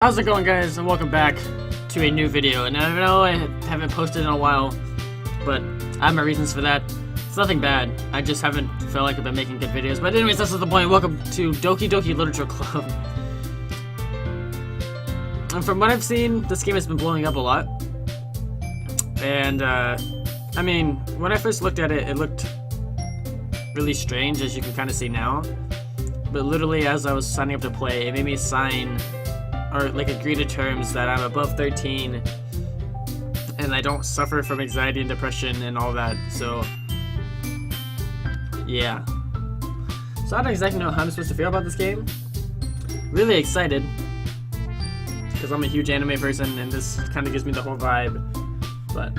How's it going, guys, and welcome back to a new video. And I know I haven't posted in a while, but I have my reasons for that. It's nothing bad, I just haven't felt like I've been making good videos. But anyways, that's not the point. Welcome to DOKI Literature Club. And from what I've seen, this game has been blowing up a lot. And I mean, when I first looked at it, it looked really strange, as you can kind of see now. But literally, as I was signing up to play, it made me sign or like agree to terms that I'm above 13 and I don't suffer from anxiety and depression and all that. So yeah, so I don't exactly know how I'm supposed to feel about this game. Really excited because I'm a huge anime person and this kind of gives me the whole vibe. But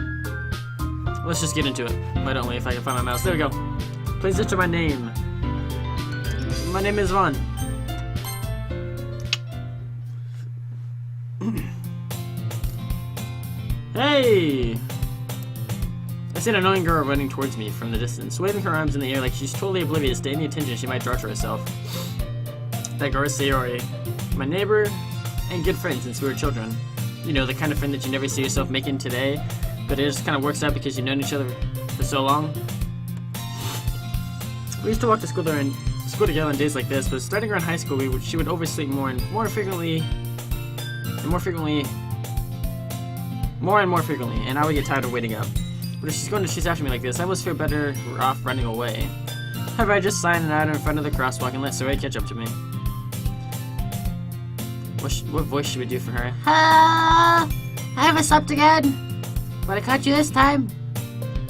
let's just get into it. Why don't we? If I can find my mouse. There we go. Please enter my name. My name is Vaughn. Hey! I see an annoying girl running towards me from the distance, waving her arms in the air like she's totally oblivious to any attention she might draw to herself. That girl is Sayori, my neighbor and good friend since we were children. You know, the kind of friend that you never see yourself making today, but it just kind of works out because you've known each other for so long. We used to walk to school together on days like this, but starting around high school, she would oversleep more and more frequently, and I would get tired of waiting up. But if she's going to chase after me like this, I almost feel better off running away. However, I just sign out in front of the crosswalk and let Saray catch up to me. What voice should we do for her? I haven't slept again, but I caught you this time.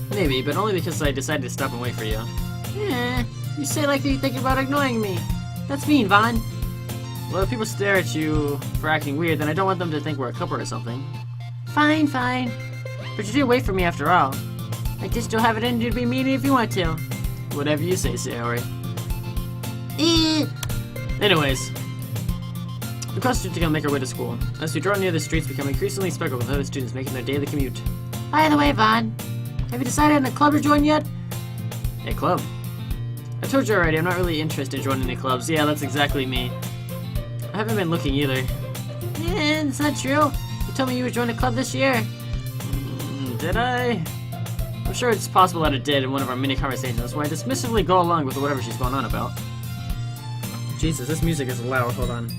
Maybe, but only because I decided to stop and wait for you. You say like you're thinking about ignoring me. That's mean, Vaughn. Well, if people stare at you for acting weird, then I don't want them to think we're a couple or something. Fine. But you did wait for me after all. I guess you'll have it in you to be mean if you want to. Whatever you say, Sayori. Anyways, we cross the street together and make our way to school. As we draw near, the streets become increasingly speckled with other students making their daily commute. By the way, Vaughn, have you decided on a club to join yet? A club? I told you already, I'm not really interested in joining any clubs. Yeah, that's exactly me. I haven't been looking either. It's not true. You told me you would join a club this year. Did I? I'm sure it's possible that it did in one of our mini conversations, where I dismissively go along with whatever she's going on about. Jesus, this music is loud. Hold on.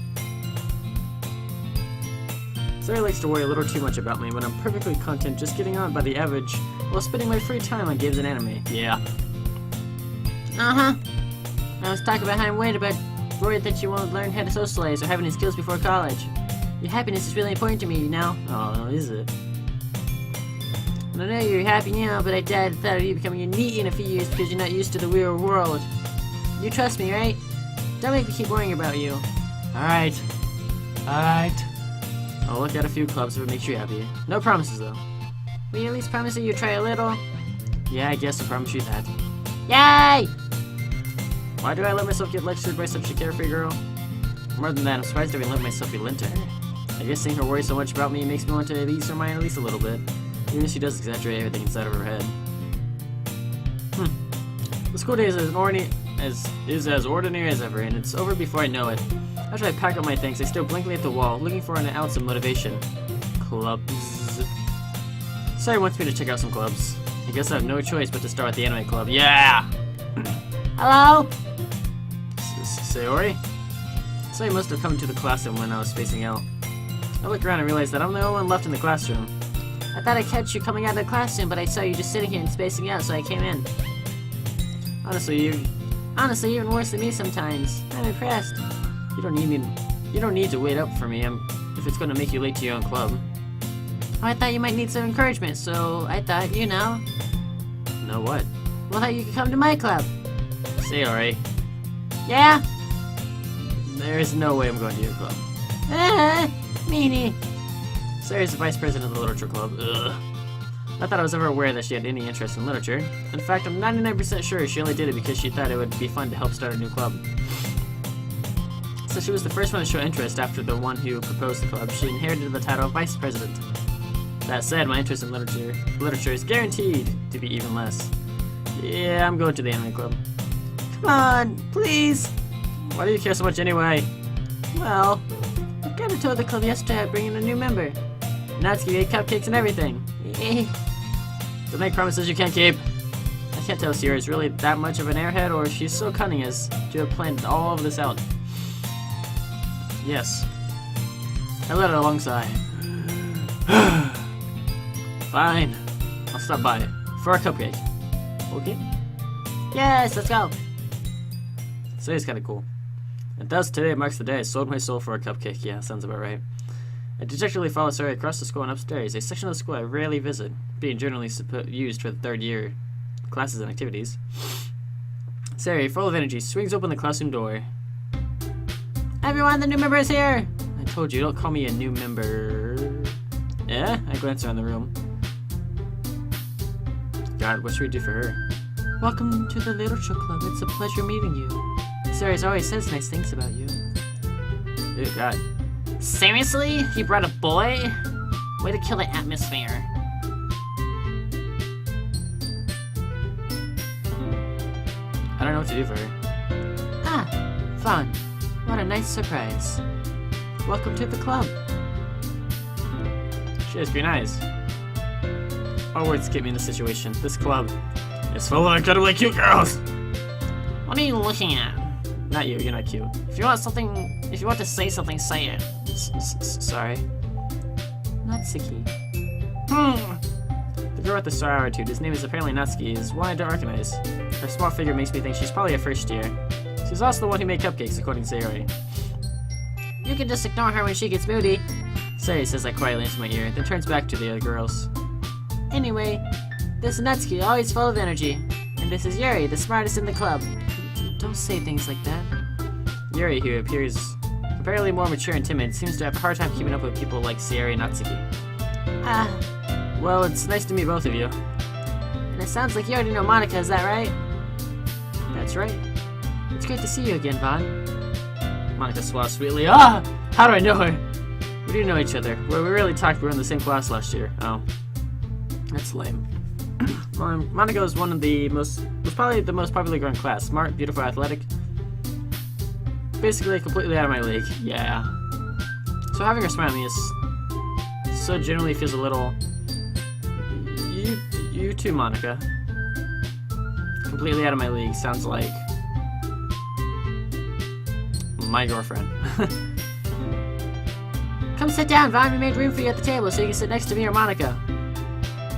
Sarah likes to worry a little too much about me when I'm perfectly content just getting on by the average while spending my free time on games and anime. Yeah. I was talking behind Wayne about worried that you won't learn how to socialize or have any skills before college. Your happiness is really important to me now. Oh, is it? I know you're happy now, but I thought of you becoming a NEET in a few years because you're not used to the real world. You trust me, right? Don't make me keep worrying about you. Alright. I'll look at a few clubs if it makes you happy. No promises, though. Will you at least promise that you'll try a little? Yeah, I guess I promise you that. Yay! Why do I let myself get lectured by such a carefree girl? More than that, I'm surprised I even let myself be lent to her. I guess seeing her worry so much about me makes me want to ease her mind at least a little bit. Even if she does exaggerate everything inside of her head. The school day is as ordinary as ever, and it's over before I know it. After I pack up my things, I stare blankly at the wall, looking for an ounce of motivation. Clubs. Sorry wants me to check out some clubs. I guess I have no choice but to start at the anime club. Yeah! Hello? Sayori? Sayori must have come to the classroom when I was spacing out. I looked around and realized that I'm the only one left in the classroom. I thought I'd catch you coming out of the classroom, but I saw you just sitting here and spacing out, so I came in. Honestly, even worse than me sometimes. I'm impressed. You don't need to wait up for me if it's gonna make you late to your own club. Oh, I thought you might need some encouragement, so I thought, you know. Know what? Well, that you could come to my club. Sayori. Yeah? There's no way I'm going to your club. Meanie. Sayori's the vice president of the literature club. Ugh. Not that I was ever aware that she had any interest in literature. In fact, I'm 99% sure she only did it because she thought it would be fun to help start a new club. So she was the first one to show interest after the one who proposed the club. She inherited the title of vice president. That said, my interest in literature is guaranteed to be even less. Yeah, I'm going to the anime club. Come on, please. Why do you care so much anyway? Well, I'm kind kinda told the club yesterday I'd bring in a new member. Natsuki made cupcakes and everything. Don't make promises you can't keep. I can't tell if Sierra is really that much of an airhead or if she's so cunning as to have planned all of this out. Yes. I let it alongside. Fine. I'll stop by for a cupcake. Okay? Yes, let's go. Today's kinda cool. And thus today marks the day I sold my soul for a cupcake. Yeah, sounds about right. I dejectedly follow Sari across the school and upstairs, a section of the school I rarely visit, being generally used for the third year classes and activities. Sari, full of energy, swings open the classroom door. Everyone, the new member is here! I told you, don't call me a new member. Yeah? I glance around the room. God, what should we do for her? Welcome to the Literature Club. It's a pleasure meeting you. Sari's always says nice things about you. Oh, God. Seriously? You brought a boy? Way to kill the atmosphere. I don't know what to do for her. Ah, fun. What a nice surprise. Welcome to the club. She has green eyes. All words get me in the situation. This club is full of incredibly cute girls. What are you looking at? Not you, you're not cute. If you want to say something, say it. Sorry. Natsuki. The girl with the star attitude, whose name is apparently Natsuki, is one I don't recognize. Her small figure makes me think she's probably a first year. She's also the one who made cupcakes, according to Sayori. You can just ignore her when she gets moody. Sayori says that quietly into my ear, then turns back to the other girls. Anyway, this is Natsuki, always full of energy. And this is Yuri, the smartest in the club. Don't say things like that. Yuri, who appears apparently more mature and timid, seems to have a hard time keeping up with people like Sayori and Natsuki. Well, it's nice to meet both of you. And it sounds like you already know Monica, is that right? That's right. It's great to see you again, Vaughn. Monica swallows sweetly. Ah! How do I know her? We do know each other. Well, we really talked. We were in the same class last year. Oh. That's lame. Monica was probably the most popular girl in class. Smart, beautiful, athletic. Basically completely out of my league. Yeah. So having her smile at me is so generally feels a little. You too, Monica. Completely out of my league sounds like my girlfriend. Come sit down, Vaughn. We made room for you at the table so you can sit next to me or Monica.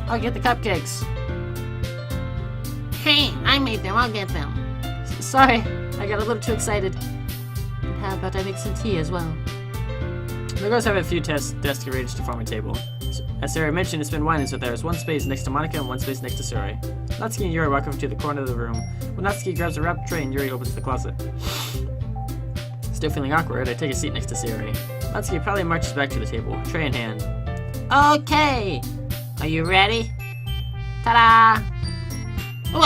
I'll get the cupcakes. Hey, I made them. I'll get them. Sorry, I got a little too excited. And how about I make some tea as well? The girls have a few desks arranged to form a table. As Sarah mentioned, it's been winding so there is one space next to Monica and one space next to Suri. Natsuki and Yuri walk over to the corner of the room. When Natsuki grabs a wrapped tray and Yuri opens the closet. Still feeling awkward, I take a seat next to Suri. Natsuki probably marches back to the table, tray in hand. Okay, are you ready? Ta-da! Whoa!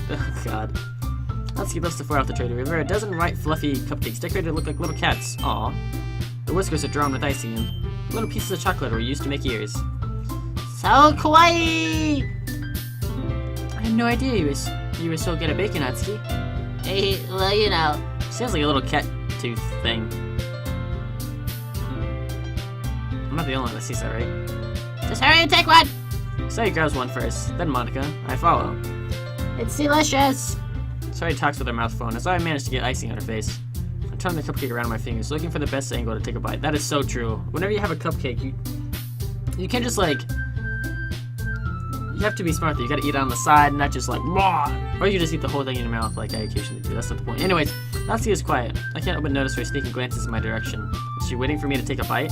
Oh god. Natsuki lifts the four off the tray to reveal a dozen white fluffy cupcakes decorated to look like little cats. Aw. The whiskers are drawn with icing and little pieces of chocolate were used to make ears. So kawaii! I had no idea you were so good at baking, Natsuki. Hey, well, you know. Sounds like a little cat tooth thing. I'm not the only one that sees that, right? Just hurry and take one! Sari grabs one first, then Monica. I follow. It's delicious! Sari talks with her mouth full, and as I manage to get icing on her face. I'm turning the cupcake around my fingers, looking for the best angle to take a bite. That is so true. Whenever you have a cupcake, you can't just like... You have to be smart though. You gotta eat it on the side, not just like... Or you just eat the whole thing in your mouth like I occasionally do. That's not the point. Anyways, Natsuki is quiet. I can't help but notice her sneaking glances in my direction. Is she waiting for me to take a bite?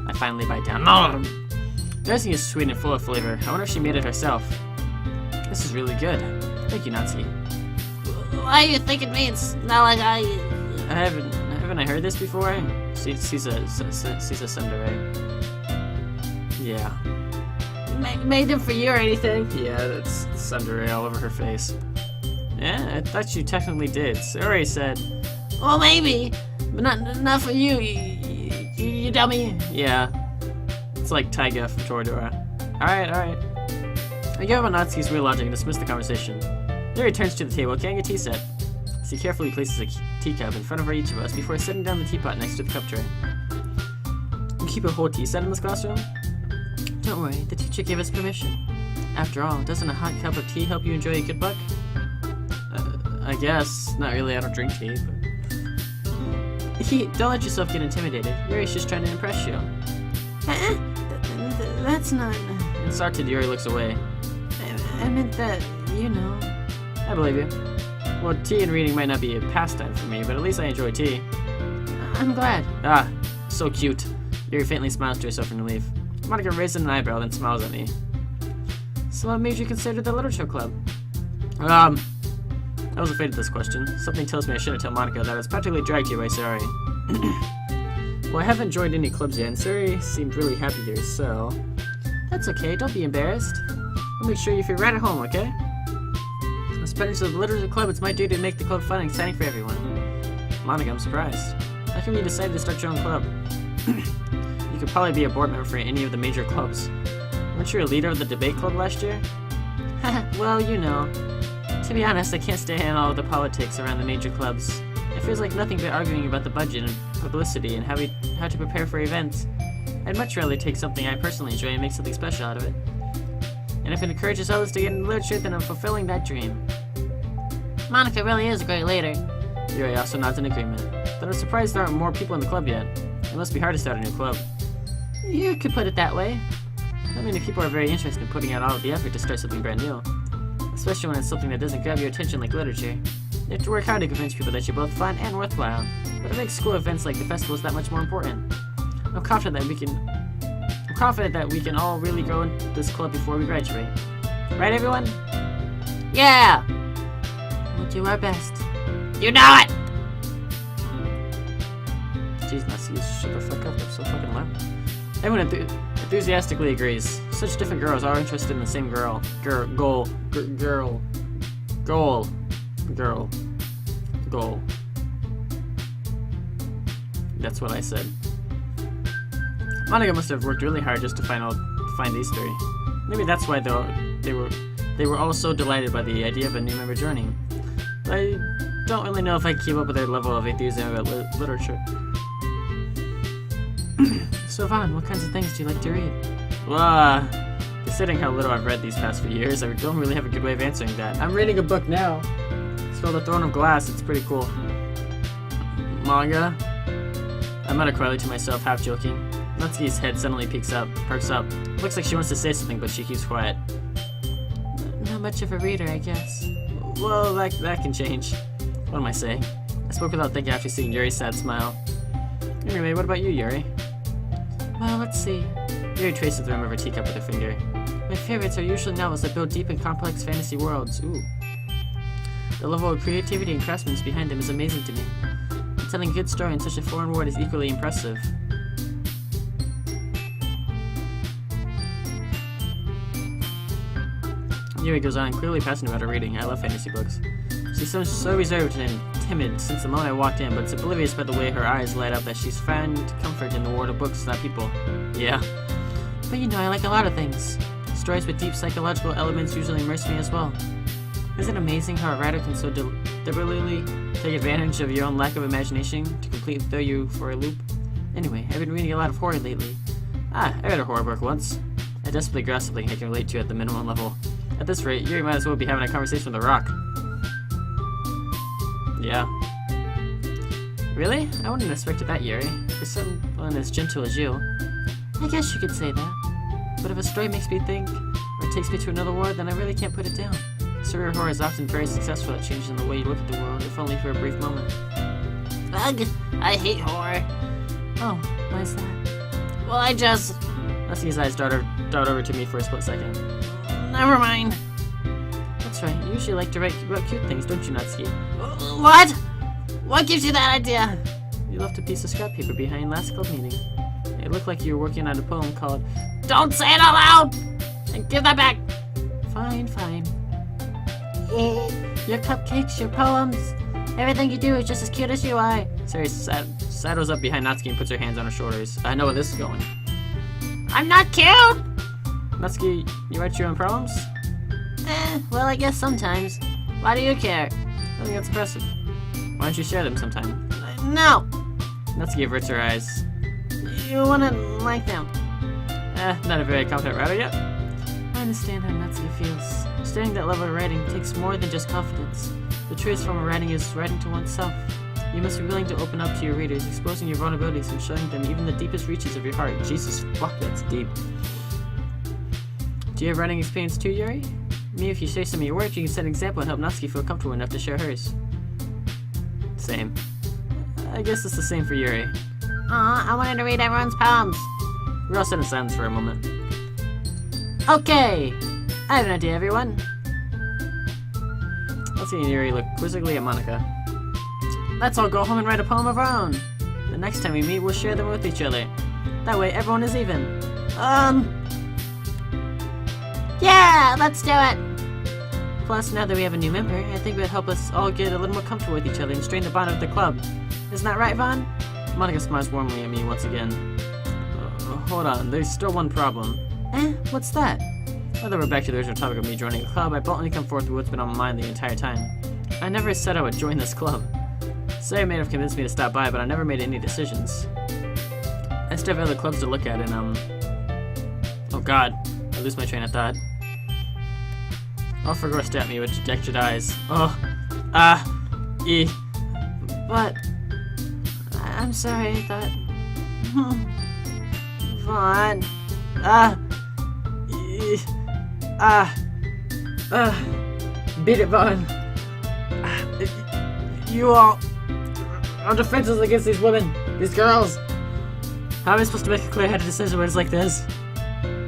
I finally bite down. The icing is sweet and full of flavor. I wonder if she made it herself. This is really good. Thank you, Natsuki. Why are you thinking me? It's not like Haven't I heard this before? She's a tsundere. Yeah. Made them for you or anything? Yeah, that's tsundere all over her face. Yeah, I thought you technically did. Suri said. Well, maybe, but not for you. You dummy. Yeah. It's like Taiga from Toradora. Alright. I give up on Natsuki's real logic and dismiss the conversation. Yuri turns to the table, getting a tea set. As he carefully places a teacup in front of each of us before setting down the teapot next to the cup tray. You keep a whole tea set in this classroom? Don't worry, the teacher gave us permission. After all, doesn't a hot cup of tea help you enjoy a good book? I guess. Not really, I don't drink tea, but... Don't let yourself get intimidated. Yuri's just trying to impress you. That's not... Insulted, Yuri looks away. I meant that, you know... I believe you. Well, tea and reading might not be a pastime for me, but at least I enjoy tea. I'm glad. Ah, so cute. Yuri faintly smiles to herself in relief. Monica raises an eyebrow, then smiles at me. So what made you consider the literature club? I was afraid of this question. Something tells me I shouldn't tell Monica that I was practically dragged here by Sari. Well, I haven't joined any clubs yet, and Sari seemed really happy here, so... That's okay, don't be embarrassed. I'll make sure you feel right at home, okay? As president of the literature club, it's my duty to make the club fun and exciting for everyone. Monica, I'm surprised. How come you decided to start your own club? You could probably be a board member for any of the major clubs. Weren't you a leader of the debate club last year? Well, you know. To be honest, I can't stand all of the politics around the major clubs. It feels like nothing but arguing about the budget and publicity and how to prepare for events. I'd much rather take something I personally enjoy and make something special out of it. And if it encourages others to get into literature, then I'm fulfilling that dream. Monica really is a great leader. Yuri also nods in agreement. But I'm surprised there aren't more people in the club yet. It must be hard to start a new club. You could put it that way. Not many people are very interested in putting out all of the effort to start something brand new. Especially when it's something that doesn't grab your attention like literature. You have to work hard to convince people that you're both fun and worthwhile. But it makes school events like the festivals that much more important. I'm confident that we can all really grow in this club before we graduate. Right, everyone? Yeah! We'll do our best. You know it! Jeez, Nancy, shut the fuck up. That's so fucking loud. Everyone enthusiastically agrees. Such different girls are interested in the same goal. That's what I said. Monica must have worked really hard just to find these three. Maybe that's why they were all so delighted by the idea of a new member joining. But I don't really know if I can keep up with their level of enthusiasm about literature. So Vaughn, what kinds of things do you like to read? Well, considering how little I've read these past few years, I don't really have a good way of answering that. I'm reading a book now. It's called The Throne of Glass. It's pretty cool. Manga? I muttered quietly to myself, half joking. Natsuki's head suddenly perks up. Looks like she wants to say something, but she keeps quiet. Not much of a reader, I guess. Well, that can change. What am I saying? I spoke without thinking after seeing Yuri's sad smile. Anyway, what about you, Yuri? Well, let's see. Yuri traces the rim of her teacup with her finger. My favorites are usually novels that build deep and complex fantasy worlds. Ooh. The level of creativity and craftsmanship behind them is amazing to me. And telling a good story in such a foreign world is equally impressive. Yuri goes on, clearly passionate about her reading. I love fantasy books. She seems so reserved and timid since the moment I walked in, but it's oblivious by the way her eyes light up that she's found comfort in the world of books, not people. Yeah. But you know, I like a lot of things. Stories with deep psychological elements usually immerse me as well. Isn't it amazing how a writer can so deliberately take advantage of your own lack of imagination to completely throw you for a loop? Anyway, I've been reading a lot of horror lately. I read a horror book once. I desperately grasped something I can relate to at the minimum level. At this rate, Yuri might as well be having a conversation with a rock. Yeah. Really? I wouldn't have expected that, Yuri. For someone as gentle as you. I guess you could say that. But if a story makes me think, or takes me to another world, then I really can't put it down. Surreal horror is often very successful at changing the way you look at the world, if only for a brief moment. Ugh, I hate horror. Oh, why is that? Well, I just... Natsuki's eyes dart over to me for a split second. Never mind. That's right, you usually like to write about cute things, don't you, Natsuki? What? What gives you that idea? You left a piece of scrap paper behind last club meeting. It looked like you were working on a poem called... Don't say it out loud! And give that back! Fine. Your cupcakes, your poems, everything you do is just as cute as you are. Sari sidles up behind Natsuki and puts her hands on her shoulders. I know where this is going. I'm not cute! Natsuki, you write your own poems? Well, I guess sometimes. Why do you care? I think that's impressive. Why don't you share them sometime? No! Natsuki averts her eyes. You wouldn't like them. Not a very confident writer yet. I understand how Natsuki feels. Studying that level of writing takes more than just confidence. The truest form of writing is writing to oneself. You must be willing to open up to your readers, exposing your vulnerabilities and showing them even the deepest reaches of your heart. Jesus fuck, that's deep. Do you have writing experience too, Yuri? Me, if you share some of your work, you can set an example and help Natsuki feel comfortable enough to share hers. Same. I guess it's the same for Yuri. Aw, I wanted to read everyone's poems. We're all sitting in silence for a moment. Okay! I have an idea, everyone. Natsuki and Yuri look quizzically at Monica. Let's all go home and write a poem of our own. The next time we meet, we'll share them with each other. That way, everyone is even. Yeah, let's do it. Plus, now that we have a new member, I think it would help us all get a little more comfortable with each other and strengthen the bond of the club. Isn't that right, Vaughn? Monica smiles warmly at me once again. Hold on, there's still one problem. What's that? Now that we're back to the original topic of me joining a club, I bluntly come forth with what's been on my mind the entire time. I never said I would join this club. Sayre may have convinced me to stop by, but I never made any decisions. I still have other clubs to look at, and oh god, I lose my train of thought. Alfred stared at me with dejected eyes. But... I'm sorry, I thought... Vaughn. Beat it, Vaughn. You all are defenseless against these women, these girls. How am I supposed to make a clear-headed decision when it's like this?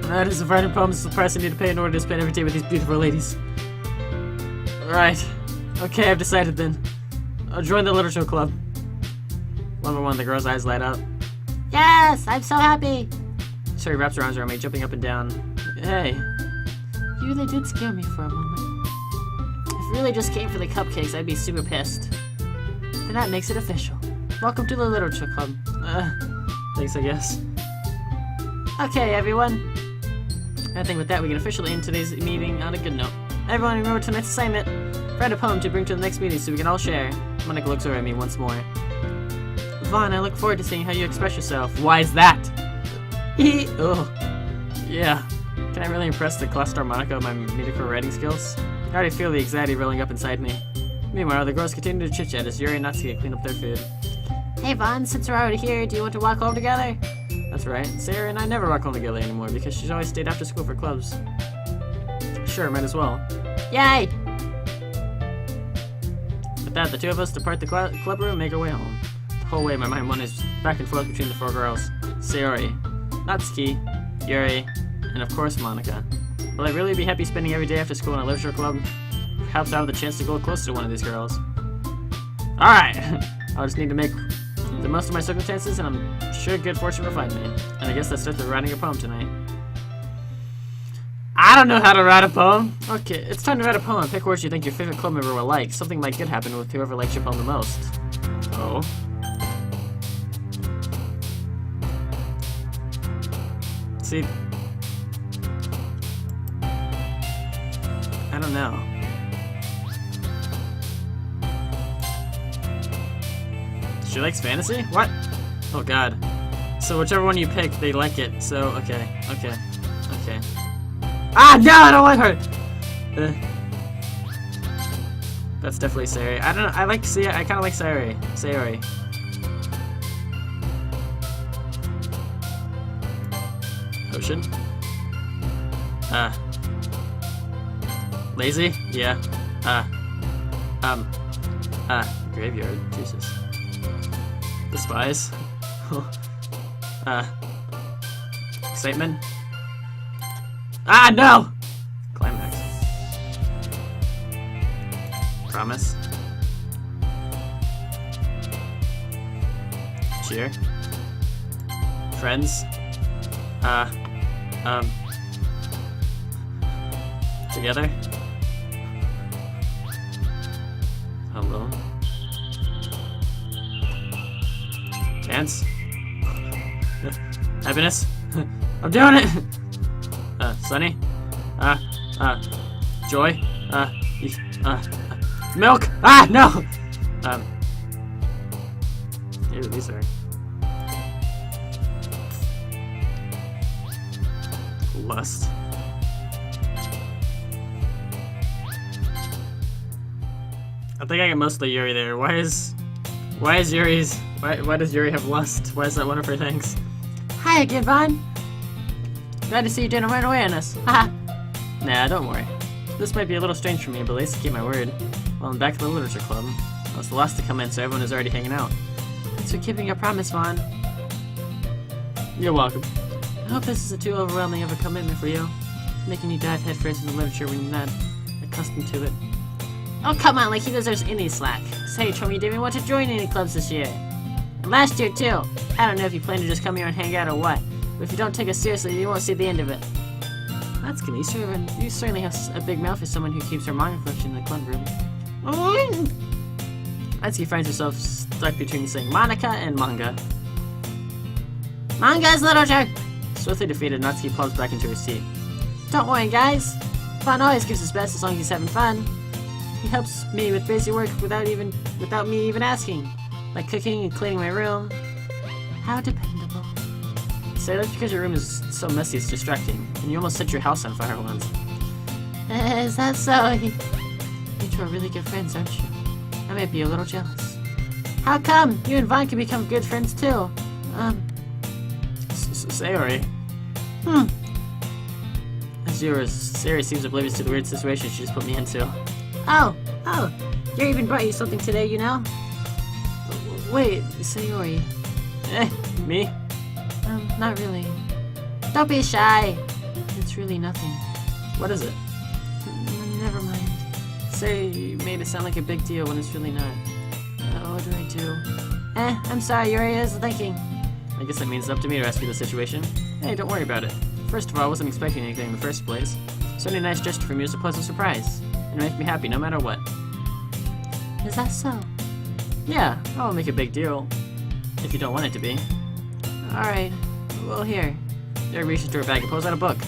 That is, if writing poems is the price I need to pay in order to spend every day with these beautiful ladies. Right. Okay, I've decided then. I'll join the literature club. One by one, the girl's eyes light up. Yes, I'm so happy. Sherry wraps her arms around me, jumping up and down. Hey. You really did scare me for a moment. If you really just came for the cupcakes, I'd be super pissed. Then that makes it official. Welcome to the literature club. Thanks, I guess. Okay, everyone. I think with that, we can officially end today's meeting on a good note. Everyone, remember tonight's assignment. Write a poem to bring to the next meeting so we can all share. Monica looks over at me once more. Vaughn, I look forward to seeing how you express yourself. Why is that? Ugh. Yeah. Can I really impress the cluster Monica with my musical writing skills? I already feel the anxiety rolling up inside me. Meanwhile, the girls continue to chit-chat as Yuri and Natsuki clean up their food. Hey, Vaughn, since we're already here, do you want to walk home together? That's right. Sayre and I never walk home together anymore because she's always stayed after school for clubs. Sure, might as well. Yay! With that, the two of us depart the club room and make our way home. The whole way, my mind wanders back and forth between the four girls. Sayori, Natsuki, Yuri, and of course Monica. Will I really be happy spending every day after school in a literature club? Perhaps I'll have the chance to go closer to one of these girls. Alright! I'll just need to make the most of my circumstances, and I'm sure good fortune will find me. And I guess that starts with writing a poem tonight. I don't know how to write a poem! Okay, it's time to write a poem. Pick words you think your favorite club member will like. Something might good happen with whoever likes your poem the most. Oh. See... I don't know. She likes fantasy? What? Oh god. So whichever one you pick, they like it. So, okay. Ah, no, I don't like her! That's definitely Sayori. I don't know, I kinda like Sayori. Ocean? Lazy? Yeah. Graveyard. Jesus. The spies? Excitement? Ah, no! Climax. Promise. Cheer. Friends. Together. Alone. Dance. Happiness. I'm doing it! Sunny. Joy. Milk! Ah, no! Ew, these are... lust. I think I get mostly Yuri there. Why does Yuri have lust? Why is that one of her things? Hi again, Vaughn. Glad to see you didn't run away on us. Haha. Nah, don't worry. This might be a little strange for me, but at least I keep my word. Well, I'm back at the literature club. I was the last to come in, so everyone is already hanging out. Thanks for keeping your promise, Vaughn. You're welcome. I hope this isn't too overwhelming of a commitment for you, making you dive headfirst into literature when you're not accustomed to it. Oh, come on, like he deserves any slack. Say, you told me you didn't want to join any clubs this year. And last year, too. I don't know if you plan to just come here and hang out or what, but if you don't take us seriously, you won't see the end of it. That's good. You certainly have a big mouth for someone who keeps her manga collection in the club room. Natsuki finds herself stuck between saying Monica and manga. Manga's literature! Swiftly defeated, Natsuki plops back into her seat. Don't worry, guys. Fun always gives his best as long as he's having fun. He helps me with busy work without me even asking. Like cooking and cleaning my room. How dependable. Say that's because your room is so messy it's distracting, and you almost set your house on fire once. Is that so? You two are really good friends, aren't you? I might be a little jealous. How come? You and Vaughn can become good friends too. Sayori. Sayori seems oblivious to the weird situation she just put me into. Oh, Yuri even brought you something today, you know? Wait, Sayori. Me? Not really. Don't be shy. It's really nothing. What is it? Never mind. Say made it sound like a big deal when it's really not. What do I do? I'm sorry, Yuri is thinking. I guess that means it's up to me to rescue the situation. Hey, don't worry about it. First of all, I wasn't expecting anything in the first place. So any nice gesture from you is a pleasant surprise. It makes me happy no matter what. Is that so? Yeah, I won't make a big deal. If you don't want it to be. Alright. Well, here. Yuri reaches into her bag and pulls out a book.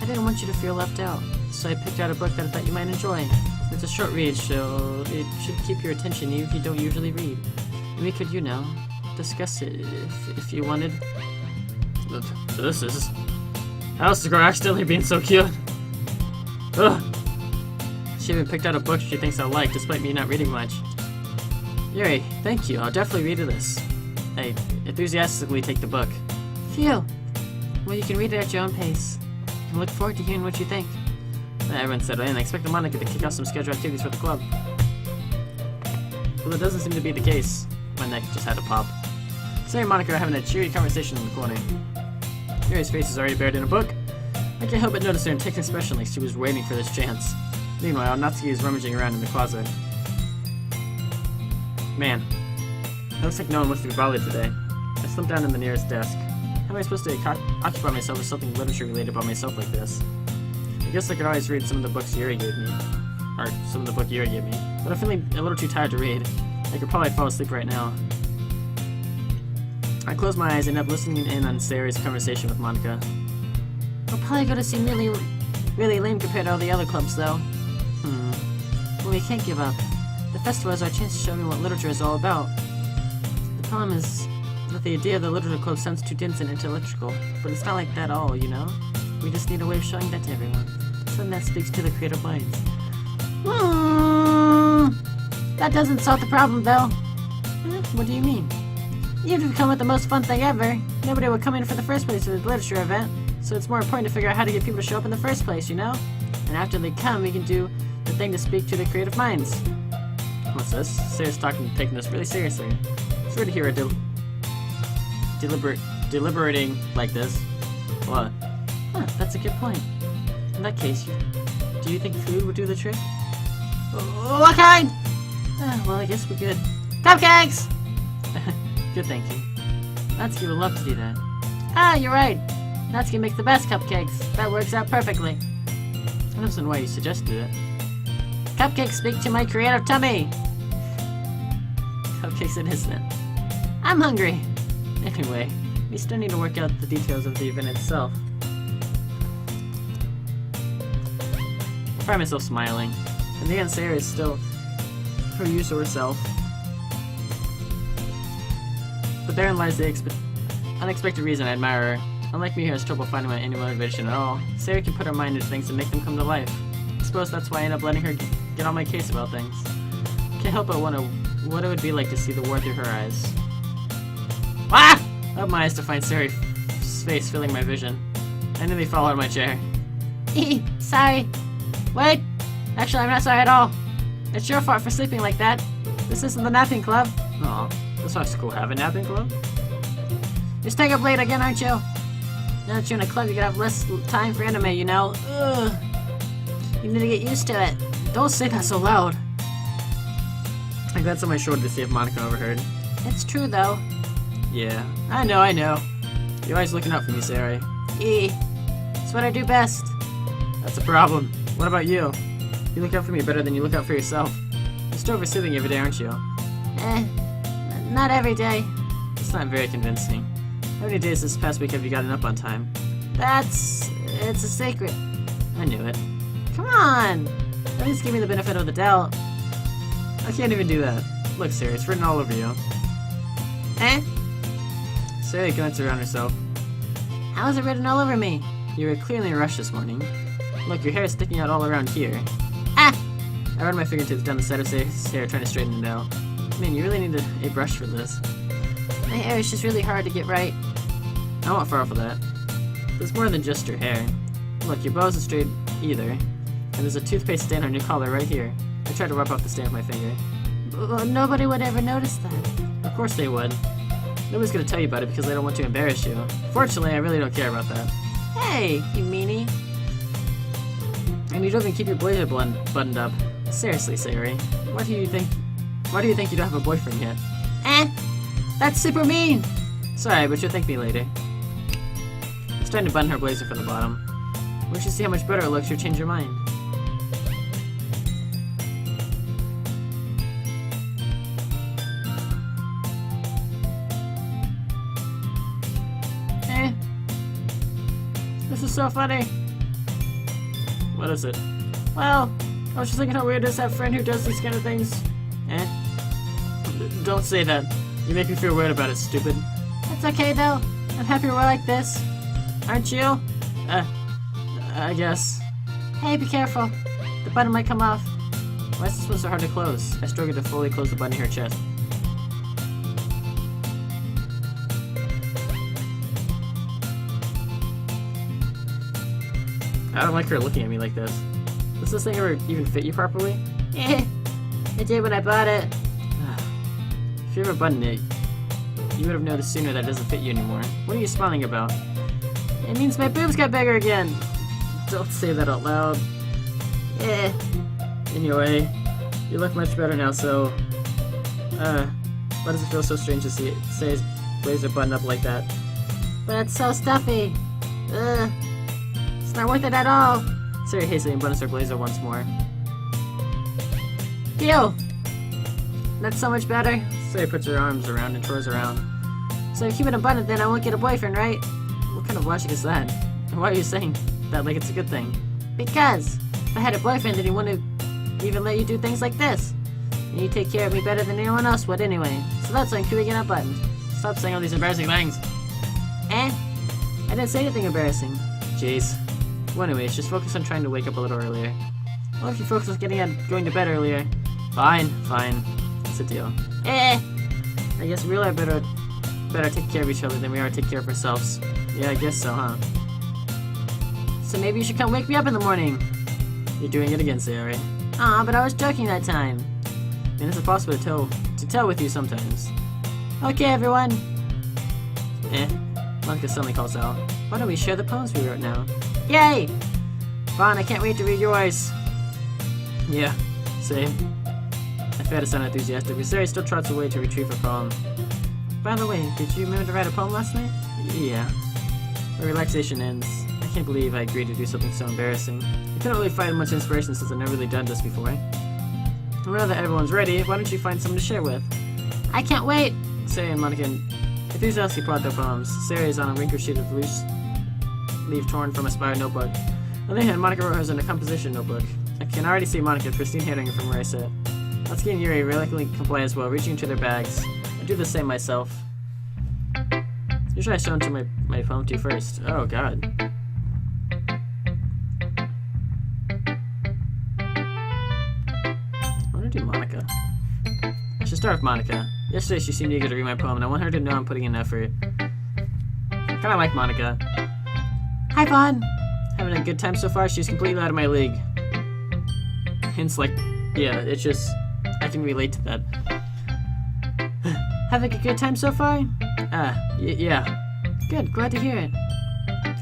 I didn't want you to feel left out, so I picked out a book that I thought you might enjoy. It's a short read, so it should keep your attention even if you don't usually read. And we could, discuss it if you wanted. This is... How's the girl accidentally being so cute? Ugh. She even picked out a book she thinks I'll like, despite me not reading much. Yuri, thank you. I'll definitely read this. I enthusiastically take the book. Phew. Well, you can read it at your own pace. I look forward to hearing what you think. Everyone settled in. I expect Monica to kick off some scheduled activities for the club. Well, it doesn't seem to be the case. My neck just had to pop. Sarah and Monica are having a cheery conversation in the corner. Yuri's face is already buried in a book. I can't help but notice her and take an expression like she was waiting for this chance. Meanwhile, Natsuki is rummaging around in the closet. Man, it looks like no one wants to be bothered today. I slumped down in the nearest desk. How am I supposed to occupy myself with something literature related by myself like this? I guess I could always read some of the books Yuri gave me. Or some of the book Yuri gave me. But I'm feeling a little too tired to read. I could probably fall asleep right now. I close my eyes and end up listening in on Sayori's conversation with Monica. We'll probably go to seem really lame compared to all the other clubs, though. Well, we can't give up. The festival is our chance to show me what literature is all about. The problem is that the idea of the literature club sounds too dense and intellectual, but it's not like that at all, you know? We just need a way of showing that to everyone. Something that speaks to the creative minds. That doesn't solve the problem, though. What do you mean? Even if we come with the most fun thing ever, nobody would come in for the first place for the literature event, so it's more important to figure out how to get people to show up in the first place, you know? And after they come, we can do the thing to speak to the creative minds. What's this? Sarah's taking this really seriously. It's weird to hear her deliberating like this. What? That's a good point. In that case, do you think food would do the trick? What kind? Well, I guess we could. Cupcakes! Good thinking. Natsuki would love to do that. You're right. Natsuki makes the best cupcakes. That works out perfectly. I understand why you suggested it. Cupcakes speak to my creative tummy. Cupcakes it is then. I'm hungry. Anyway, we still need to work out the details of the event itself. I find myself smiling. In the end, Sarah is still her usual self. But therein lies the unexpected reason I admire her. Unlike me who has trouble finding any motivation at all, Sayori can put her mind into things and make them come to life. I suppose that's why I end up letting her get on my case about things. Can't help but wonder what it would be like to see the war through her eyes. Ah! I opened my eyes to find Sayori's face filling my vision. I nearly fell out of my chair. Sorry. Wait! Actually, I'm not sorry at all. It's your fault for sleeping like that. This isn't the napping club. Aw, does our school have a napping club? You're staying up late again, aren't you? Now that you're in a club, you gotta have less time for anime, you know? Ugh. You need to get used to it. Don't say that so loud. I glanced at my shoulder to see if Monica overheard. It's true, though. Yeah, I know. You're always looking out for me, Sayori. It's what I do best. That's a problem. What about you? You look out for me better than you look out for yourself. You're still oversleeping every day, aren't you? Not every day. It's not very convincing. How many days this past week have you gotten up on time? It's a secret. I knew it. Come on! At least give me the benefit of the doubt. I can't even do that. Look, Sayori, it's written all over you. Sayori glanced around herself. How is it written all over me? You were clearly in a rush this morning. Look, your hair is sticking out all around here. Ah! I ran my fingertips down the side of Sayori's hair, trying to straighten it out. Man, you really need a brush for this. My hair is just really hard to get right. I won't fall for that. There's more than just your hair. Look, your bow isn't straight either. And there's a toothpaste stain on your collar right here. I tried to wipe off the stain with my finger. Well, nobody would ever notice that. Of course they would. Nobody's gonna tell you about it because they don't want to embarrass you. Fortunately, I really don't care about that. Hey, you meanie. And you don't even keep your blazer buttoned up. Seriously, Sayori. Why do you think you don't have a boyfriend yet? That's super mean. Sorry, but you'll thank me later. It's time to button her blazer from the bottom. Once you see how much better it looks, you'll change your mind. This is so funny. What is it? Well, I was just thinking how weird it is to have a friend who does these kind of things. Don't say that. You make me feel weird about it, stupid. It's okay though. I'm happy we're like this. Aren't you? I guess. Hey, be careful. The button might come off. Why is this one so hard to close? I struggled to fully close the button in her chest. I don't like her looking at me like this. Does this thing ever even fit you properly? It did when I bought it. If you ever buttoned it, you would have noticed sooner that it doesn't fit you anymore. What are you smiling about? It means my boobs got bigger again. Don't say that out loud. Anyway, you look much better now, so... why does it feel so strange to see his blazer buttoned up like that? But it's so stuffy. It's not worth it at all. Sayori hastily unbuttons her blazer once more. Phew! That's so much better. Sayori puts her arms around and twirls around. So if you keep it abundant, then I won't get a boyfriend, right? What kind of logic is that? And why are you saying that like it's a good thing? Because if I had a boyfriend, then he wouldn't even let you do things like this. And you take care of me better than anyone else would anyway. So that's why I'm keeping it unbuttoned. Stop saying all these embarrassing things. I didn't say anything embarrassing. Jeez. Well, anyways, just focus on trying to wake up a little earlier. Well, if you focus on going to bed earlier. Fine. It's a deal. I guess we all are better take care of each other than we are take care of ourselves. Yeah, I guess so, huh? So maybe you should come wake me up in the morning. You're doing it again, Sayori. Aw, but I was joking that time. And it's impossible to tell with you sometimes. Okay, everyone. Monica suddenly calls out. Why don't we share the poems we wrote now? Yay! Fun, I can't wait to read yours. Yeah, same. I failed to sound enthusiastic, but Sayori still trots away to retrieve her poem. By the way, did you remember to write a poem last night? Yeah. My relaxation ends. I can't believe I agreed to do something so embarrassing. I couldn't really find much inspiration since I've never really done this before. And now that everyone's ready, why don't you find someone to share with? I can't wait! Sayori and Monica enthusiastically plot their poems. Sayori is on a wrinkled sheet of loose leaf torn from a spiral notebook. On the other hand, Monica wrote hers in a composition notebook. I can already see Monica's pristine handwriting from where I sit. Natsuki and Yuri reluctantly comply as well, reaching into their bags. I do the same myself. Usually I show him to my poem to first. Oh god. I want to do Monica. I should start with Monica. Yesterday she seemed eager to read my poem, and I want her to know I'm putting in effort. I kinda like Monica. Hi, Vaughn. Having a good time so far? She's completely out of my league. Hints like, yeah, it's just, I can relate to that. Having a good time so far? Yeah. Good, glad to hear it.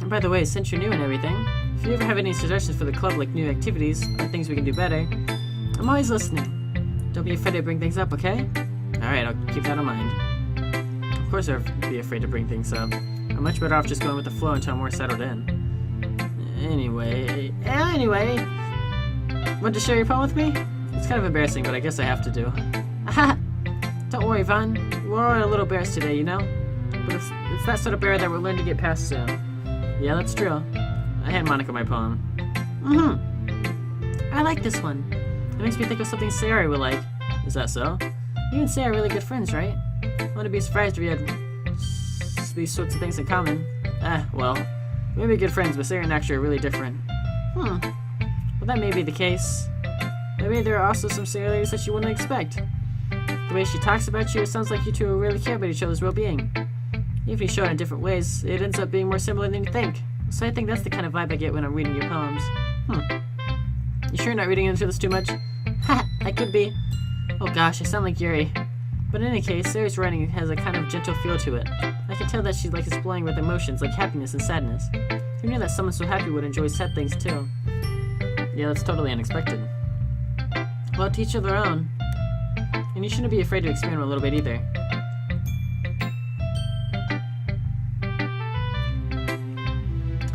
And by the way, since you're new and everything, if you ever have any suggestions for the club, like new activities, or things we can do better, I'm always listening. Don't be afraid to bring things up, okay? Alright, I'll keep that in mind. Of course I'd be afraid to bring things up. I'm much better off just going with the flow until I'm more settled in. Anyway, want to share your poem with me? it's kind of embarrassing, but I guess I have to do. Don't worry, Vaughn. We're all a little bears today, you know? But it's that sort of bear that we'll learn to get past soon. Yeah, that's true. I hand Monica my poem. I like this one. It makes me think of something Sayori would like. Is that so? You and Say are really good friends, right? I wouldn't be surprised if we had these sorts of things in common. Well, we may be good friends, but Sayori and Akshay are really different. Hmm. Well, that may be the case. Maybe there are also some similarities that you wouldn't expect. The way she talks about you, it sounds like you two really care about each other's well-being. Even if you show it in different ways, it ends up being more similar than you think. So I think that's the kind of vibe I get when I'm reading your poems. You sure you're not reading into this too much? Ha! I could be. Oh gosh, I sound like Yuri. But in any case, Sayori's writing has a kind of gentle feel to it. I can tell that she likes exploring with emotions like happiness and sadness. Who knew that someone so happy would enjoy sad things too? Yeah, that's totally unexpected. Well, to each of their own. And you shouldn't be afraid to experiment a little bit either.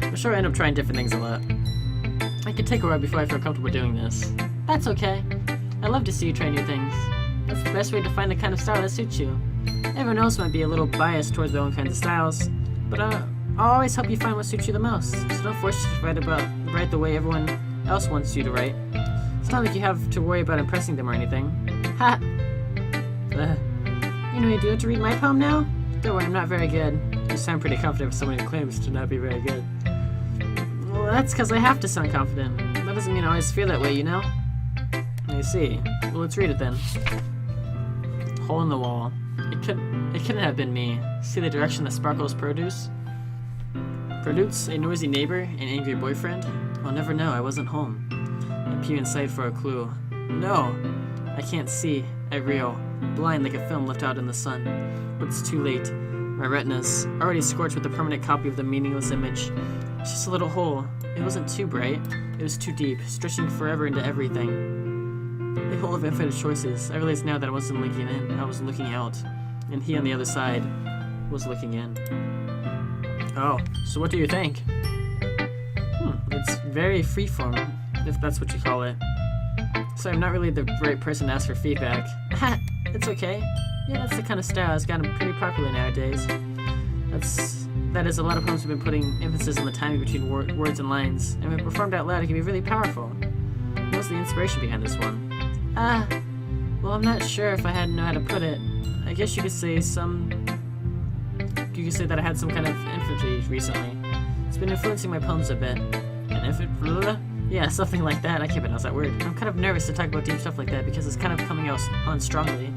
I'm sure I end up trying different things a lot. I could take a while before I feel comfortable doing this. That's okay. I love to see you try new things. That's the best way to find the kind of style that suits you. Everyone else might be a little biased towards their own kinds of styles, but I'll always help you find what suits you the most. So don't force yourself to write the way everyone else wants you to write. It's not like you have to worry about impressing them or anything. Ha! You know, do you want to read my poem now? Don't worry, I'm not very good. You sound pretty confident for someone who claims to not be very good. Well, that's because I have to sound confident. That doesn't mean I always feel that way, you know? I see. Well, let's read it then. Hole in the wall. It couldn't have been me. See the direction that sparkles produce? Produce? A noisy neighbor? An angry boyfriend? I'll never know, I wasn't home. I peer inside for a clue. No! I can't see. I reel. Blind like a film left out in the sun. But it's too late. My retina's already scorched with a permanent copy of the meaningless image. It's just a little hole. It wasn't too bright. It was too deep, stretching forever into everything. A hole of infinite choices. I realize now that I wasn't looking in, I was looking out. And he on the other side was looking in. Oh, so what do you think? It's very freeform, if that's what you call it. So I'm not really the right person to ask for feedback. It's okay. Yeah, that's the kind of style that's gotten pretty popular nowadays. That is, a lot of poems have been putting emphasis on the timing between words and lines, and when performed out loud, it can be really powerful. What was the inspiration behind this one? Well, I'm not sure if I know how to put it. I guess you could say that I had some kind of infantry recently. It's been influencing my poems a bit. An infantry? Yeah, something like that. I can't pronounce that word. I'm kind of nervous to talk about deep stuff like that because it's kind of coming out on strongly.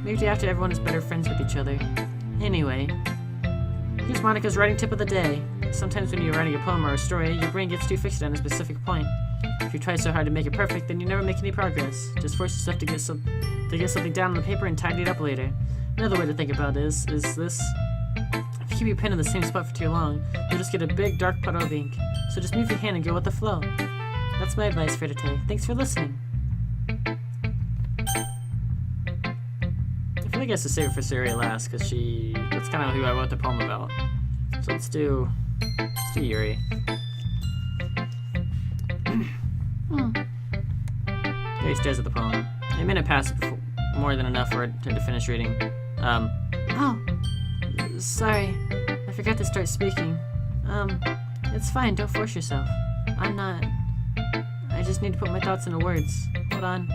Maybe after everyone is better friends with each other. Anyway, here's Monica's writing tip of the day. Sometimes when you're writing a poem or a story, your brain gets too fixed on a specific point. If you try so hard to make it perfect, then you never make any progress. Just force yourself to get something down on the paper and tidy it up later. Another way to think about it is this. If you keep your pen in the same spot for too long, you'll just get a big dark puddle of ink. So just move your hand and go with the flow. That's my advice for today. Thanks for listening. I feel like I have to save it for Sayori last, because that's kind of who I wrote the poem about. So let's do Yuri. Yuri stares at the poem. A minute passed before, more than enough for her to finish reading. Oh, sorry. I forgot to start speaking. It's fine, don't force yourself. I just need to put my thoughts into words. Hold on.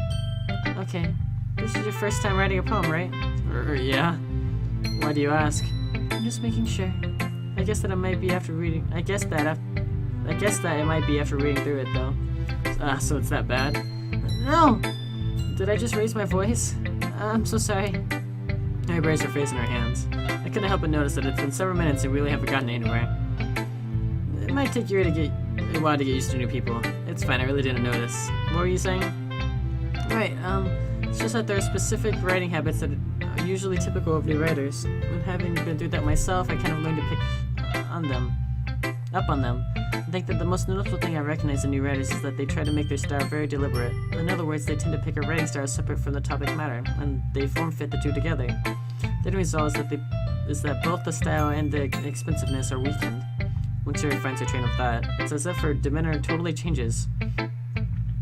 Okay. This is your first time writing a poem, right? Yeah. Why do you ask? I'm just making sure. I guess that it might be after reading. I guess that it might be after reading through it, though. So it's that bad. No! Did I just raise my voice? I'm so sorry. I raised her face in her hands. I couldn't help but notice that it's been several minutes and we really haven't gotten anywhere. It might take you a while to get used to new people. It's fine, I really didn't notice. What were you saying? Right, It's just that there are specific writing habits that are usually typical of new writers. And having been through that myself, I kind of learned to pick up on them. I think that the most noticeable thing I recognize in new writers is that they try to make their style very deliberate. In other words, they tend to pick a writing style separate from the topic matter, and they form-fit the two together. The end result is that both the style and the expensiveness are weakened. Once she finds her train of thought, it's as if her demeanor totally changes.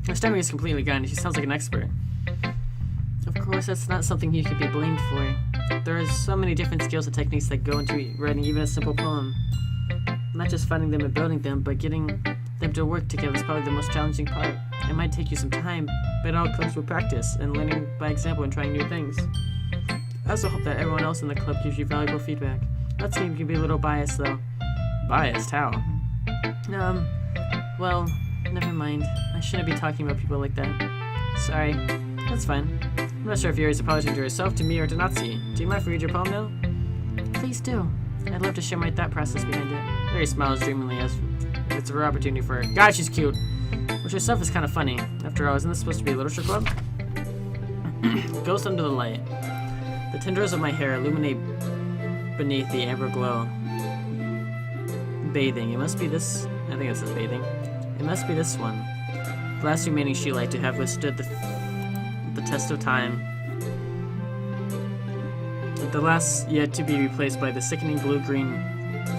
Her stamina is completely gone, and she sounds like an expert. Of course, that's not something you could be blamed for. There are so many different skills and techniques that go into writing even a simple poem. Not just finding them and building them, but getting them to work together is probably the most challenging part. It might take you some time, but it all comes with practice and learning by example and trying new things. I also hope that everyone else in the club gives you valuable feedback. That team can be a little biased, though. Biased? How? Well, never mind. I shouldn't be talking about people like that. Sorry. That's fine. I'm not sure if Yuri's apologizing to herself, to me, or to Natsuki. Do you mind if I read your poem now? Please do. I'd love to share my thought process behind it. Yuri smiles dreamily as if it's a rare opportunity for her. God, she's cute! Which herself is kind of funny. After all, isn't this supposed to be a literature club? Ghost under the light. The tendrils of my hair illuminate beneath the amber glow. Bathing. It must be this. I think it says bathing. It must be this one. The last remaining she light to have withstood the test of time. The last yet to be replaced by the sickening blue-green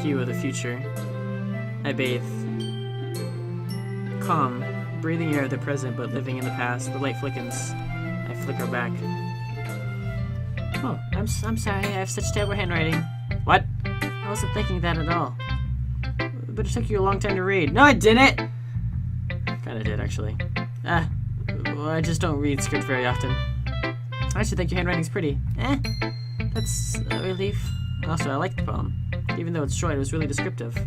hue of the future. I bathe. Calm, breathing air of the present but living in the past. The light flickens. I flicker back. Oh, I'm sorry. I have such terrible handwriting. What? I wasn't thinking that at all. But it took you a long time to read. No, it didn't! Kinda did, actually. Well, I just don't read script very often. I actually think your handwriting's pretty. That's a relief. Also, I like the poem. Even though it's short, it was really descriptive.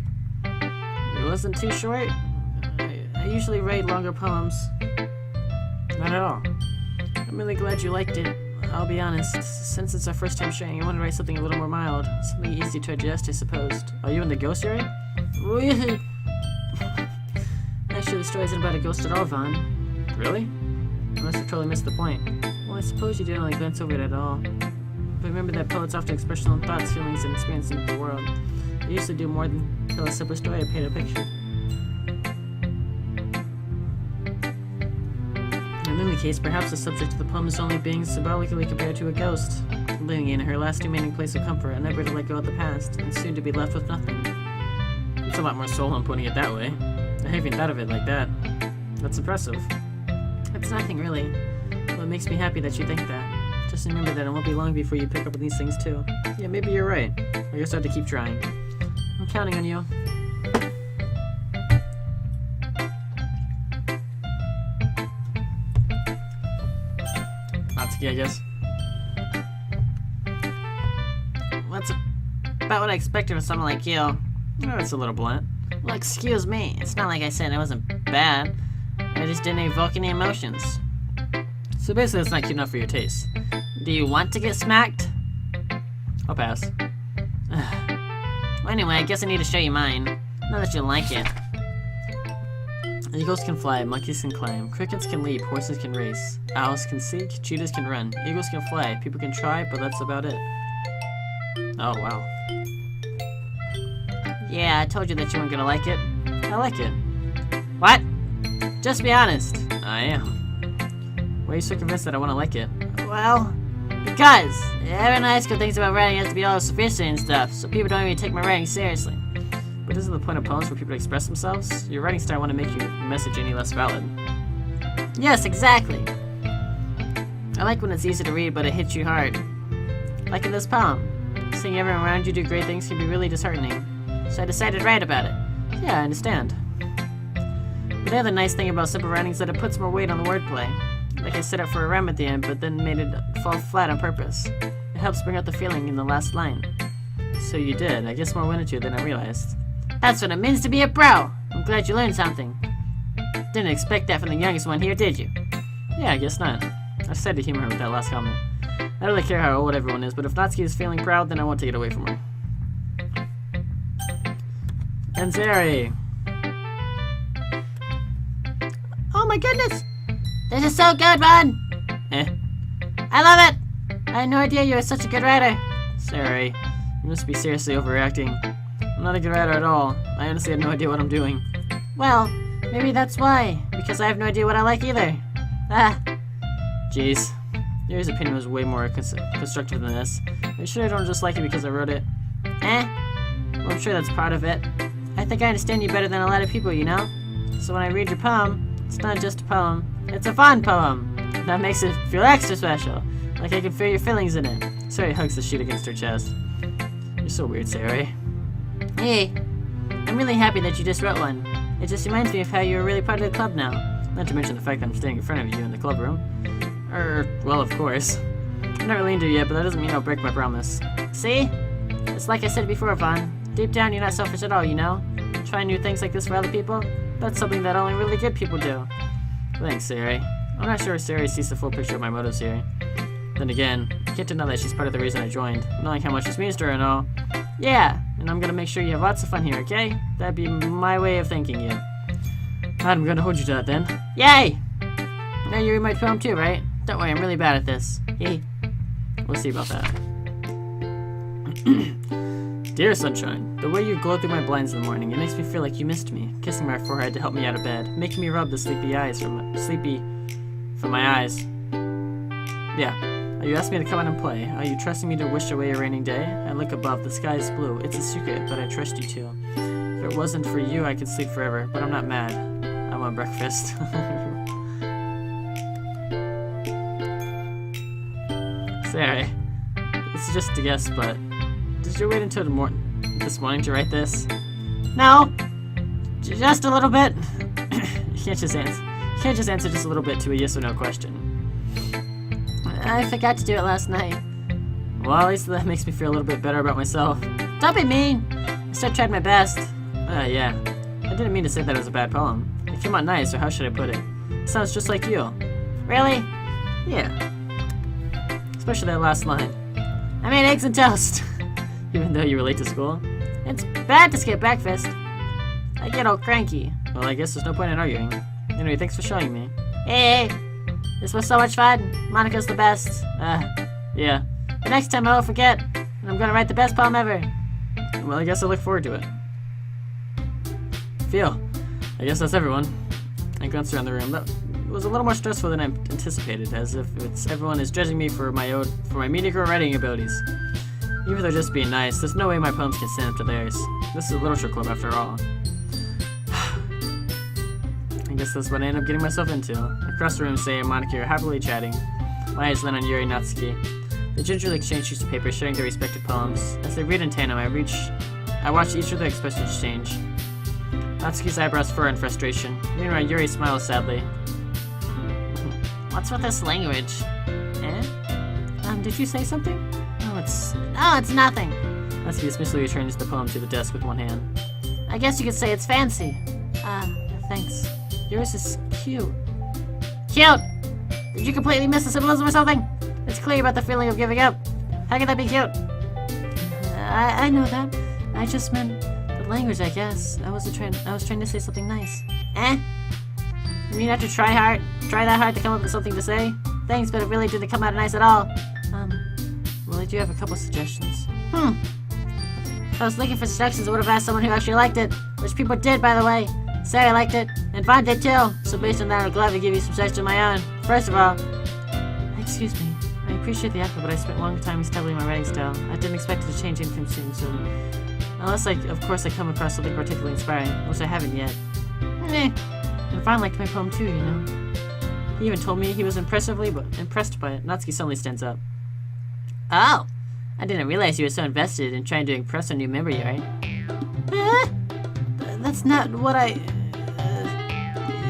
It wasn't too short. I usually write longer poems. Not at all. I'm really glad you liked it. I'll be honest. Since it's our first time sharing, I want to write something a little more mild. Something easy to digest, I suppose. Are you into ghosts, Yuri? Really? Actually, the story isn't about a ghost at all, Vaughn. Really? I must have totally missed the point. Well, I suppose you didn't really glance over it at all. But remember that poets often express their own thoughts, feelings, and experiences in the world. They usually do more than tell a simple story or paint a picture. In any case, perhaps the subject of the poem is only being symbolically compared to a ghost, living in her last remaining place of comfort, unable to let go of the past, and soon to be left with nothing. It's a lot more soul in putting it that way. I haven't even thought of it like that. That's impressive. It's nothing, really. Well, it makes me happy that you think that. Just remember that it won't be long before you pick up on these things too. Yeah, maybe you're right. I guess I have to keep trying. I'm counting on you. Natsuki, I guess. That's about what I expected from someone like you. Oh, it's a little blunt. Well, excuse me. It's not like I said it wasn't bad. I just didn't evoke any emotions. So basically, it's not cute enough for your taste. Do you want to get smacked? I'll pass. Well, anyway, I guess I need to show you mine. Not that you like it. Eagles can fly, monkeys can climb, crickets can leap, horses can race, owls can seek, cheetahs can run, eagles can fly, people can try, but that's about it. Oh, wow. Yeah, I told you that you weren't gonna like it. I like it. What? Just be honest. I am. Why are you so convinced that I want to like it? Well, because everyone in high school thinks about writing has to be all sophisticated and stuff, so people don't even take my writing seriously. But isn't the point of poems for people to express themselves? Your writing style want to make your message any less valid. Yes, exactly. I like when it's easy to read, but it hits you hard. Like in this poem. Seeing everyone around you do great things can be really disheartening. So I decided to write about it. Yeah, I understand. But the other nice thing about simple writing is that it puts more weight on the wordplay. Like I set up for a rhyme at the end, but then made it fall flat on purpose. It helps bring out the feeling in the last line. So you did. I guess more went into it than I realized. That's what it means to be a pro. I'm glad you learned something. Didn't expect that from the youngest one here, did you? Yeah, I guess not. I decided to humor her with that last comment. I don't really care how old everyone is, but if Natsuki is feeling proud, then I won't take it away from her. And Zeri! Oh my goodness! This is so good, man! Eh? I love it! I had no idea you were such a good writer. Zeri, you must be seriously overreacting. I'm not a good writer at all. I honestly have no idea what I'm doing. Well, maybe that's why. Because I have no idea what I like either. Ah. Jeez. Yuri's opinion was way more constructive than this. Are you sure I don't just like it because I wrote it? Eh? Well, I'm sure that's part of it. I think I understand you better than a lot of people, you know? So when I read your poem, it's not just a poem. It's a fun poem. That makes it feel extra special. Like I can feel your feelings in it. Sari hugs the sheet against her chest. You're so weird, Sari. Hey, I'm really happy that you just wrote one. It just reminds me of how you're really part of the club now. Not to mention the fact that I'm standing in front of you in the club room. Well, of course. I'm not really into you yet, but that doesn't mean I'll break my promise. See? It's like I said before, Vaughn. Deep down, you're not selfish at all, you know? Trying new things like this for other people, that's something that only really good people do. Thanks, Sari. I'm not sure if Sari sees the full picture of my motives here. Then again, I get to know that she's part of the reason I joined, knowing how much this means to her and all. Yeah, and I'm gonna make sure you have lots of fun here, okay? That'd be my way of thanking you. I'm gonna hold you to that then. Yay! Now you read my poem too, right? Don't worry, I'm really bad at this. Hey. We'll see about that. Dear Sunshine, the way you glow through my blinds in the morning, it makes me feel like you missed me, kissing my forehead to help me out of bed, making me rub the sleepy from my eyes. Yeah. You asked me to come out and play. Are you trusting me to wish away a raining day? I look above, the sky is blue. It's a secret, but I trust you too. If it wasn't for you, I could sleep forever, but I'm not mad. I want breakfast. Sorry. This is just a guess, but did you wait until this morning to write this? No. Just a little bit. You can't just answer just a little bit to a yes or no question. I forgot to do it last night. Well, at least that makes me feel a little bit better about myself. Don't be mean. I still tried my best. Yeah. I didn't mean to say that it was a bad poem. It came out nice, or how should I put it? It sounds just like you. Really? Yeah. Especially that last line. I made eggs and toast. Even though you were late to school? It's bad to skip breakfast. I get all cranky. Well, I guess there's no point in arguing. Anyway, thanks for showing me. Hey, this was so much fun. Monica's the best. Yeah. The next time I won't forget, and I'm gonna write the best poem ever. Well, I guess I look forward to it. Feel. I guess that's everyone. I glanced around the room. That was a little more stressful than I anticipated, as if everyone is judging me for my mediocre writing abilities. Even though just being nice, there's no way my poems can stand up to theirs. This is a literature club after all. I guess that's what I ended up getting myself into. Across the room, Sei and Monica are happily chatting. My eyes land on Yuri and Natsuki. They gingerly exchange sheets of paper, sharing their respective poems. As they read in tandem, I watch each of their expressions change. Natsuki's eyebrows furrow in frustration. Meanwhile, Yuri smiles sadly. What's with this language? Eh? Did you say something? Oh, it's nothing. Natsuki dismissively returns the poem to the desk with one hand. I guess you could say it's fancy. Thanks. Yours is cute. Cute? Did you completely miss the symbolism or something? It's clear about the feeling of giving up. How can that be cute? I know that. I just meant the language, I guess. I was trying to say something nice. Eh? You mean you have to try that hard to come up with something to say? Thanks, but it really didn't come out nice at all. Well, I do have a couple suggestions. If I was looking for suggestions, I would have asked someone who actually liked it. Which people did, by the way. Sarah liked it, and Vaughn did too. So based on that, I'm glad to give you some suggestions of my own. First of all, excuse me. I appreciate the effort, but I spent a long time studying my writing style. I didn't expect it to change anytime soon. Unless, of course, I come across something particularly inspiring, which I haven't yet. And Vaughn liked my poem too, you know. He even told me he was impressed by it. Natsuki suddenly stands up. Oh, I didn't realize you were so invested in trying to impress a new member, Yuri. That's not what I...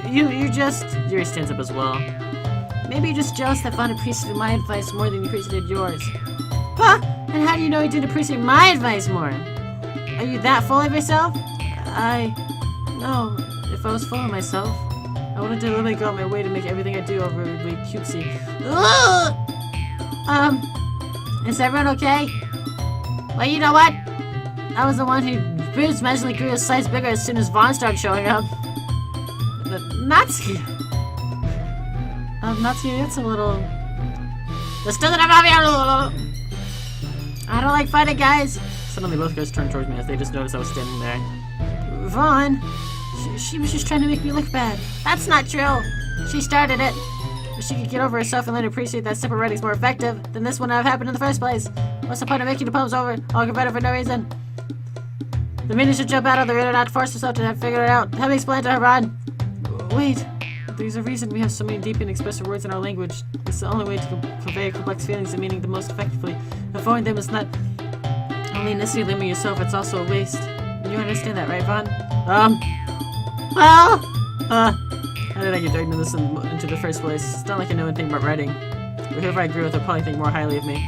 You just... Yuri stands up as well. Maybe you're just jealous that Vaughn appreciated my advice more than you appreciated yours. Huh? And how do you know he didn't appreciate my advice more? Are you that full of yourself? No. If I was full of myself, I wouldn't deliberately go out my way to make everything I do overly cutesy. Ugh! Is everyone okay? Well, you know what? I was the one who magically grew a size bigger as soon as Vaughn started showing up. But Natsuki! Natsuki, that's a little... I don't like fighting, guys. Suddenly both girls turned towards me as they just noticed I was standing there. Vaughn, she was just trying to make me look bad. That's not true. She started it. If she could get over herself and learn to appreciate that simple writing's more effective, then this wouldn't have happened in the first place. What's the point of making the poems over all better for no reason? The meaning should jump out of the reader, not force herself to have figured it out. Help me explain to her, Ron. Wait. There's a reason we have so many deep and expressive words in our language. It's the only way to convey complex feelings and meaning the most effectively. Avoiding them is not only necessarily limit yourself, it's also a waste. You understand that, right, Vaughn? Well... How did I get dragged into this into the first place? It's not like I know anything about writing. But whoever I agree with will probably think more highly of me.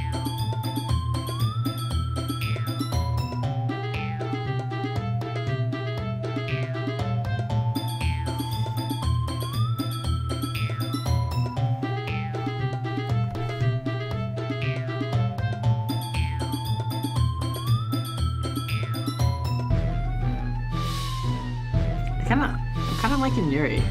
I'm kinda liking Yuri.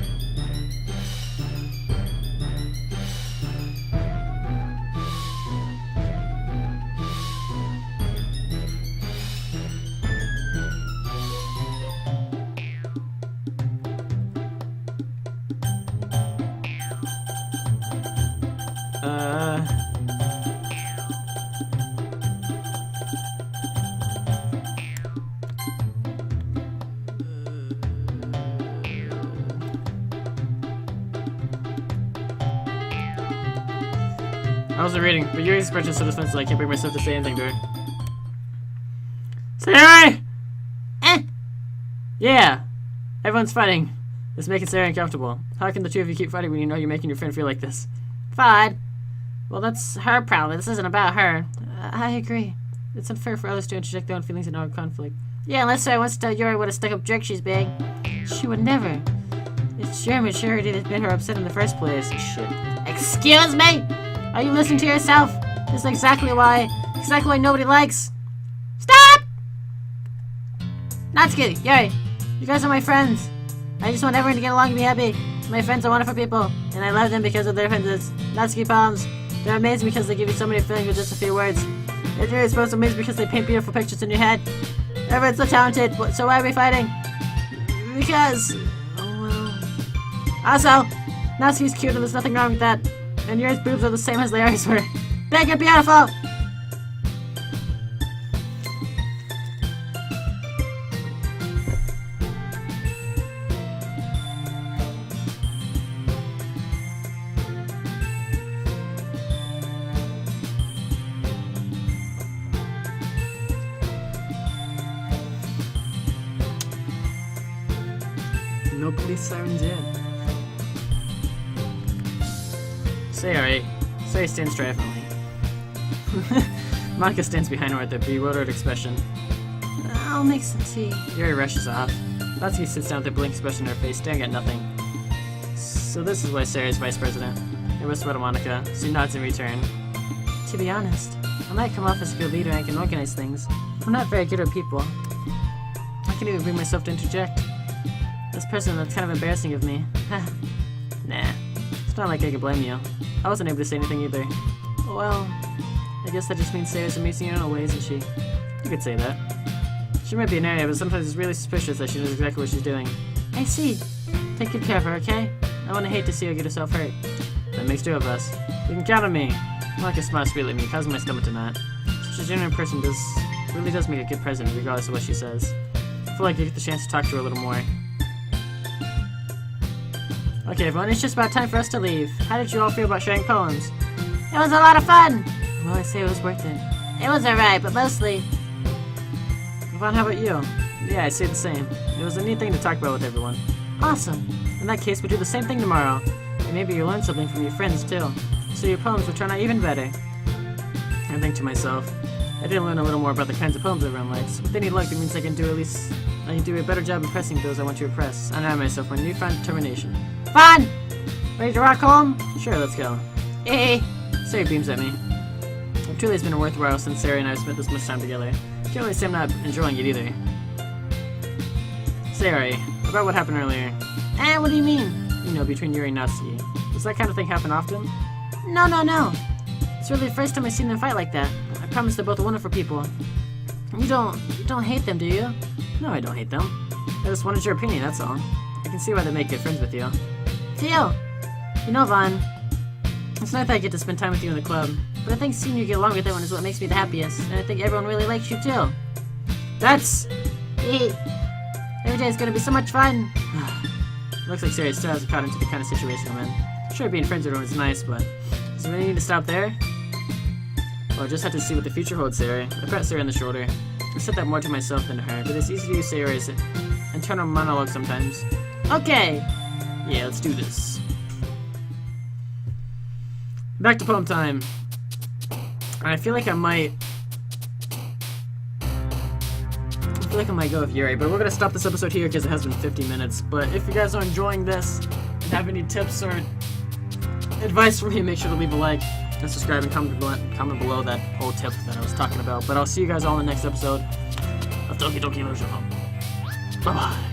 I wasn't reading, but Yuri's expression is so defensive I can't bring myself to say anything to her. Sayori! Yeah! Everyone's fighting. It's making Sayori uncomfortable. How can the two of you keep fighting when you know you're making your friend feel like this? Fine. Well, that's her problem. This isn't about her. I agree. It's unfair for others to interject their own feelings in our conflict. Yeah, unless I wants to tell Yuri what a stuck-up jerk she's being. She would never. It's your maturity that made her upset in the first place. Shit. Excuse me? Are you listening to yourself? This is exactly why nobody likes. Stop! Natsuki, Yuri, you guys are my friends. I just want everyone to get along and be happy. My friends are wonderful people, and I love them because of their friends. Natsuki poems. They're amazing because they give you so many feelings with just a few words. And Yuri is supposed to be amazing because they paint beautiful pictures in your head. Everyone's so talented, so why are we fighting? Because... oh well... Also, Natsuki's cute and there's nothing wrong with that. And Yuri's boobs are the same as Larry's were. Big and beautiful! No police sirens yet. Sayori. Sayori stands triumphantly. Monica stands behind her with a bewildered expression. I'll make some tea. Yuri rushes off. Natsuki sits down with a blank expression on her face, staring at nothing. So this is why Sayori's vice president. I whisper to Monica. She nods in return. To be honest, I might come off as a good leader and can organize things. I'm not very good at people. I can't even bring myself to interject. This person, that's kind of embarrassing of me. Nah. It's not like I could blame you. I wasn't able to say anything either. Well, I guess that just means Sayori's amazing in her own ways, isn't she? You could say that. She might be an area, but sometimes it's really suspicious that she knows exactly what she's doing. I see. Take good care of her, okay? I wouldn't hate to see her get herself hurt. That makes two of us. You can count on me. Monica smiles sweetly at me, causing my stomach to knot. Such a genuine person really does make a good president, regardless of what she says. I feel like I get the chance to talk to her a little more. Okay, everyone, it's just about time for us to leave. How did you all feel about sharing poems? It was a lot of fun! Well, I say it was worth it. It was alright, but mostly... Yvonne, how about you? Yeah, I say the same. It was a neat thing to talk about with everyone. Awesome. In that case, we'll do the same thing tomorrow. And maybe you'll learn something from your friends, too. So your poems will turn out even better. I think to myself, I did learn a little more about the kinds of poems everyone likes. With any luck, that means I can do a better job impressing those I want to impress. I know myself my newfound determination. Fun! Ready to rock home? Sure, let's go. Eh. Sari beams at me. It truly has been a worthwhile since Sari and I have spent this much time together. Can't really say I'm not enjoying it either. Sari, about what happened earlier. What do you mean? You know, between Yuri and Natsuki. Does that kind of thing happen often? No. It's really the first time I've seen them fight like that. I promise they're both wonderful people. You don't hate them, do you? No, I don't hate them. I just wanted your opinion, that's all. I can see why they make good friends with you. Theo! You know, Vaughn, it's not that I get to spend time with you in the club, but I think seeing you get along with everyone is what makes me the happiest, and I think everyone really likes you too. That's... Every day is gonna be so much fun. Looks like Sari still hasn't caught into the kind of situation I'm in. Sure, being friends with everyone is nice, but does it really need to stop there? Well, I just have to see what the future holds, Sari. I pat Sari on the shoulder. I said that more to myself than to her, but it's easy to use Sari's internal monologue sometimes. Okay. Yeah, let's do this. Back to poem time. I feel like I might go with Yuri, but we're gonna stop this episode here because it has been 50 minutes. But if you guys are enjoying this and have any tips or advice for me, make sure to leave a like and subscribe and comment below that whole tip that I was talking about. But I'll see you guys all in the next episode of Doki Doki Literature Club. Bye bye.